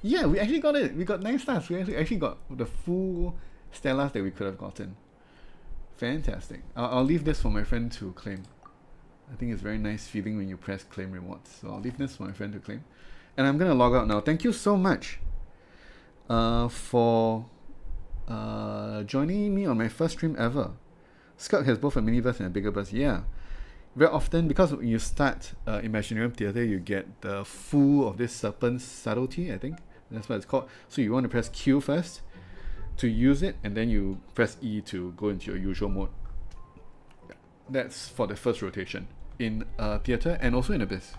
Yeah, we actually got it. We got 9 stars. We actually got the full Stellas that we could have gotten. Fantastic. I'll leave this for my friend to claim. I think it's very nice feeling when you press claim rewards. So I'll leave this for my friend to claim. And I'm going to log out now. Thank you so much for joining me on my first stream ever. Skirk has both a mini burst and a bigger burst. Yeah. Very often, because when you start Imaginarium Theatre, you get the full of this Serpent's Subtlety, I think. That's what it's called. So you want to press Q first to use it, and then you press E to go into your usual mode. That's for the first rotation in Theatre and also in Abyss.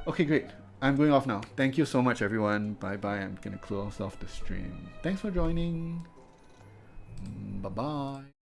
Okay, great. I'm going off now. Thank you so much, everyone. Bye-bye. I'm going to close off the stream. Thanks for joining. Bye-bye.